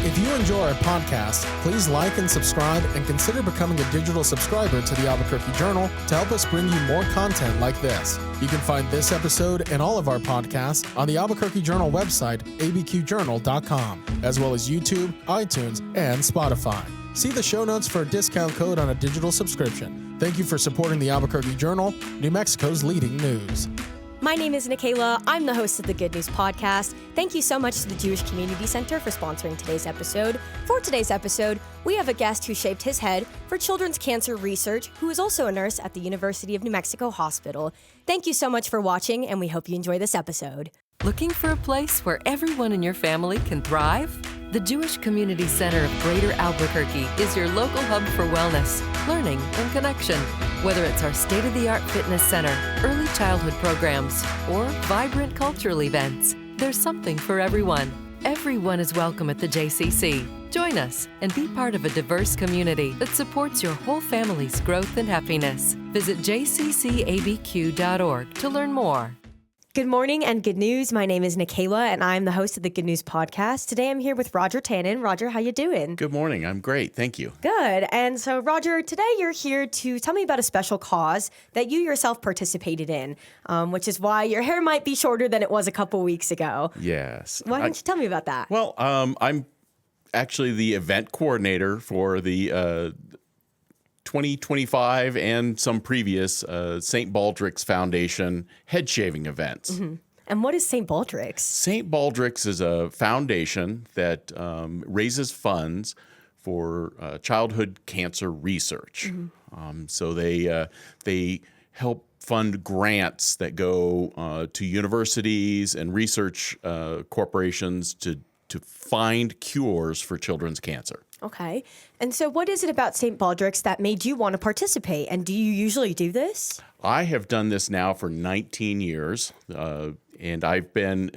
If you enjoy our podcast, please like and subscribe and consider becoming a digital subscriber to the Albuquerque Journal to help us bring you more content like this. You can find this episode and all of our podcasts on the Albuquerque Journal website, abqjournal.com, as well as YouTube, iTunes, and Spotify. See the show notes for a discount code on a digital subscription. Thank you for supporting the Albuquerque Journal, New Mexico's leading news. My name is Nikayla. I'm the host of the Good News Podcast. Thank you so much to the Jewish Community Center for sponsoring today's episode. For today's episode, we have a guest who shaved his head for children's cancer research, who is also a nurse at the University of New Mexico Hospital. Thank you so much for watching, and we hope you enjoy this episode. Looking for a place where everyone in your family can thrive? The Jewish Community Center of Greater Albuquerque is your local hub for wellness, learning, and connection. Whether it's our state-of-the-art fitness center, early childhood programs, or vibrant cultural events, there's something for everyone. Everyone is welcome at the JCC. Join us and be part of a diverse community that supports your whole family's growth and happiness. Visit jccabq.org to learn more. Good morning and good news. My name is Nikayla, and I'm the host of the Good News Podcast. Today I'm here with Roger Tannen. Roger, how you doing? Good morning. I'm great. Thank you. Good. And so, Roger, today you're here to tell me about a special cause that you yourself participated in, which is why your hair might be shorter than it was a couple weeks ago. Yes. Why don't you tell me about that? Well, I'm actually the event coordinator for the 2025 and some previous St. Baldrick's Foundation head shaving events. Mm-hmm. And what is St. Baldrick's? St. Baldrick's is a foundation that raises funds for childhood cancer research. Mm-hmm. So they help fund grants that go to universities and research corporations to find cures for children's cancer. Okay. And so what is it about St. Baldrick's that made you want to participate? And do you usually do this? I have done this now for 19 years, and I've been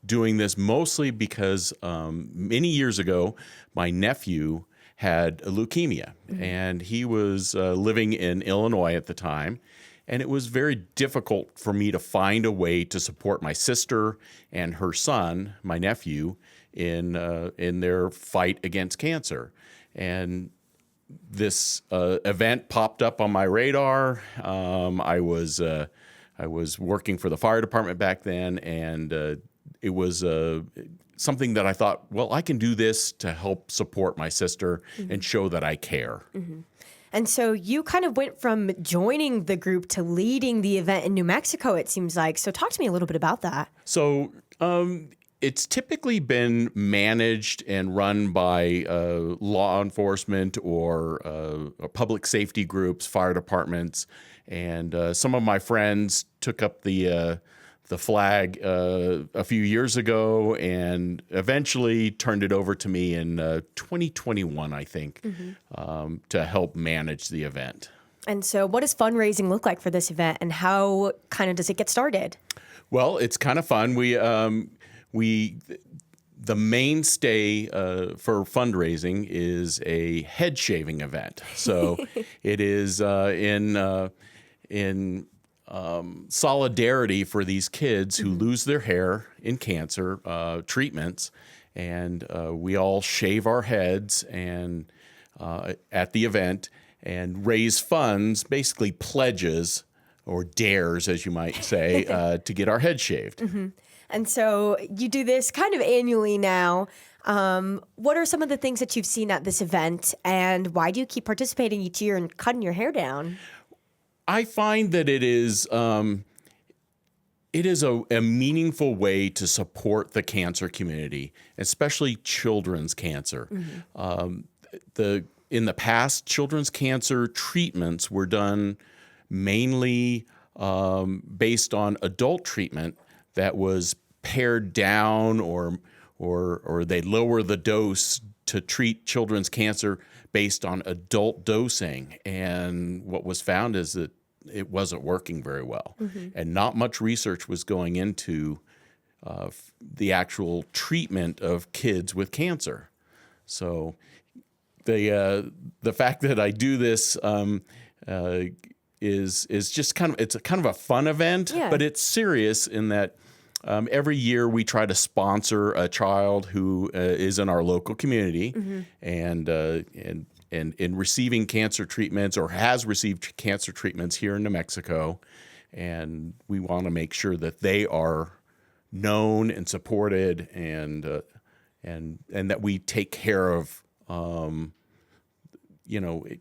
doing this mostly because many years ago, my nephew had leukemia, mm-hmm. and he was living in Illinois at the time. And it was very difficult for me to find a way to support my sister and her son, my nephew, in their fight against cancer. And this event popped up on my radar. I was working for the fire department back then, and it was something that I thought, well, I can do this to help support my sister mm-hmm. and show that I care. Mm-hmm. And so you kind of went from joining the group to leading the event in New Mexico, it seems like. So talk to me a little bit about that. So it's typically been managed and run by law enforcement or public safety groups, fire departments. And some of my friends took up the flag a few years ago and eventually turned it over to me in 2021, I think, mm-hmm. To help manage the event. And so what does fundraising look like for this event, and how kind of does it get started? Well, it's kind of fun. The mainstay for fundraising is a head shaving event. So it is in solidarity for these kids who mm-hmm. lose their hair in cancer treatments, and we all shave our heads and at the event and raise funds, basically pledges or dares, as you might say, to get our heads shaved. Mm-hmm. And so you do this kind of annually now. What are some of the things that you've seen at this event, and why do you keep participating each year and cutting your hair down? I find that it is a meaningful way to support the cancer community, especially children's cancer. Mm-hmm. In the past, children's cancer treatments were done mainly based on adult treatment that was pared down, or they lower the dose to treat children's cancer based on adult dosing. And what was found is that it wasn't working very well. Mm-hmm. And not much research was going into the actual treatment of kids with cancer. So the fact that I do this is just kind of a fun event, yeah. But it's serious in that every year we try to sponsor a child who is in our local community and in receiving cancer treatments or has received cancer treatments here in New Mexico. And we want to make sure that they are known and supported and that we take care of,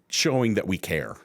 showing that we care.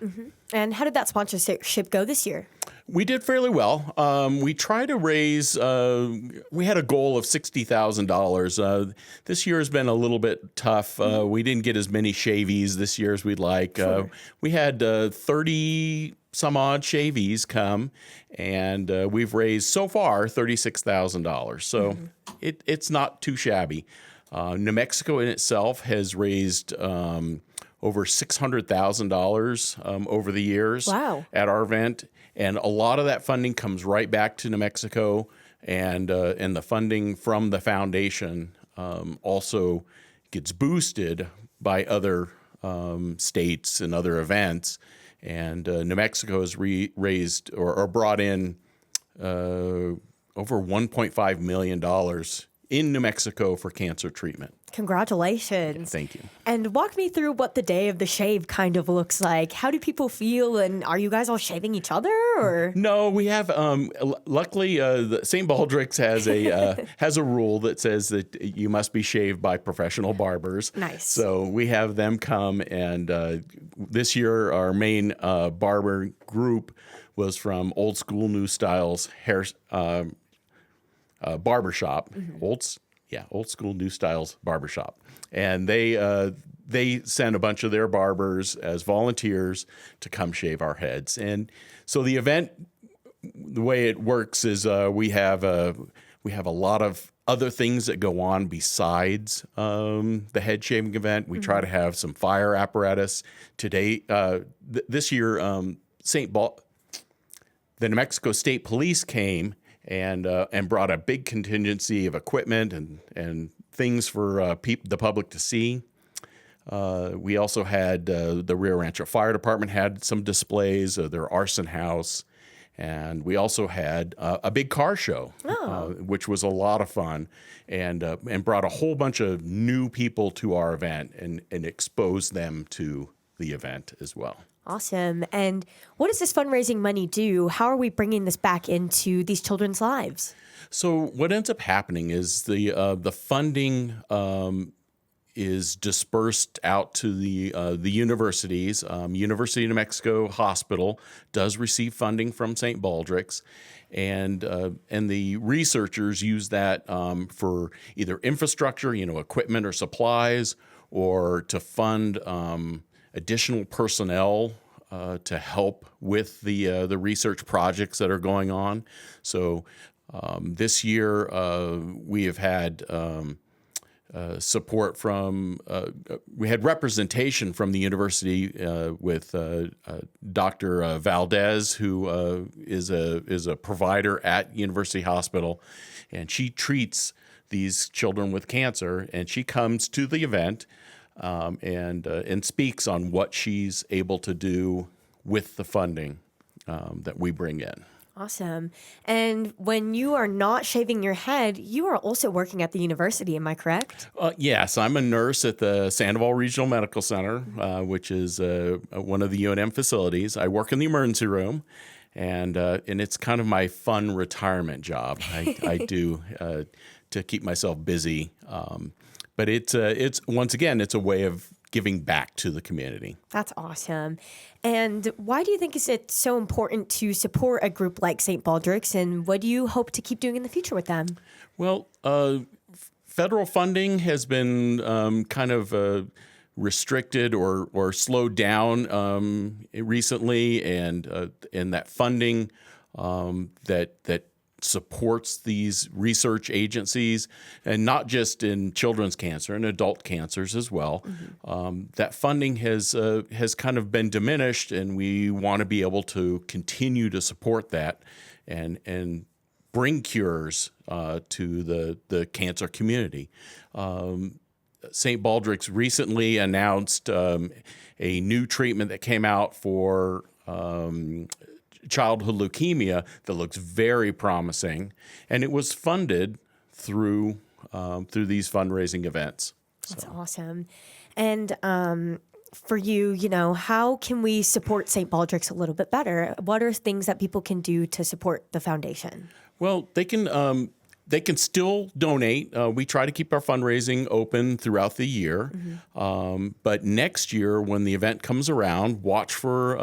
And how did that sponsorship go this year? We did fairly well. We tried to raise, we had a goal of $60,000. This year has been a little bit tough. We didn't get as many shavies this year as we'd like. Sure. We had 30 some odd shavies come, and we've raised so far $36,000. So it's not too shabby. New Mexico in itself has raised over $600,000 over the years at our event. And a lot of that funding comes right back to New Mexico, and the funding from the foundation also gets boosted by other states and other events. And New Mexico has raised or brought in over $1.5 million in New Mexico for cancer treatment. Congratulations. Yeah, thank you. And walk me through what the day of the shave kind of looks like. How do people feel? And are you guys all shaving each other? Or no, we have. Luckily, the St. Baldrick's has a has a rule that says that you must be shaved by professional barbers. Nice. So we have them come, and this year our main barber group was from Old School New Styles hair barbershop. Old School New Styles barbershop, and they send a bunch of their barbers as volunteers to come shave our heads. And so the event, the way it works is we have a lot of other things that go on besides the head shaving event. We try to have some fire apparatus. Today, this year, the New Mexico State Police came and brought a big contingency of equipment and things for the public to see. We also had the Rio Rancho Fire Department had some displays of their arson house, and we also had a big car show, which was a lot of fun, and brought a whole bunch of new people to our event and exposed them to the event as well. Awesome. And what does this fundraising money do? How are we bringing this back into these children's lives? So what ends up happening is the funding is dispersed out to the universities. University of New Mexico Hospital does receive funding from St. Baldrick's, and the researchers use that for either infrastructure, equipment or supplies, or to fund additional personnel to help with the research projects that are going on. So this year we have had support from we had representation from the university with Dr. Valdez, who is a provider at University Hospital, and she treats these children with cancer, and she comes to the event and speaks on what she's able to do with the funding that we bring in. Awesome. And when you are not shaving your head, you are also working at the university, am I correct? Yes, I'm a nurse at the Sandoval Regional Medical Center, which is one of the UNM facilities. I work in the emergency room, and it's kind of my fun retirement job. I do to keep myself busy. But it's once again, it's a way of giving back to the community. That's awesome. And why do you think is it so important to support a group like St. Baldrick's, and what do you hope to keep doing in the future with them? Well, federal funding has been kind of restricted or slowed down recently, and that funding that supports these research agencies, and not just in children's cancer and adult cancers as well. That funding has kind of been diminished, and we want to be able to continue to support that and bring cures to the cancer community. St. Baldrick's recently announced a new treatment that came out for childhood leukemia that looks very promising, and it was funded through these fundraising events. That's awesome. And for you, how can we support St. Baldrick's a little bit better? What are things that people can do to support the foundation? Well, they can still donate. We try to keep our fundraising open throughout the year. But next year, when the event comes around, watch for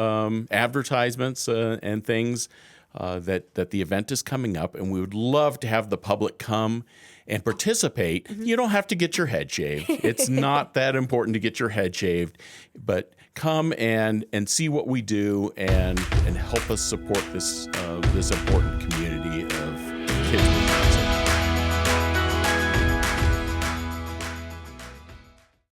advertisements and things that the event is coming up. And we would love to have the public come and participate. You don't have to get your head shaved. It's not that important to get your head shaved. But come and see what we do and help us support this important community of kids with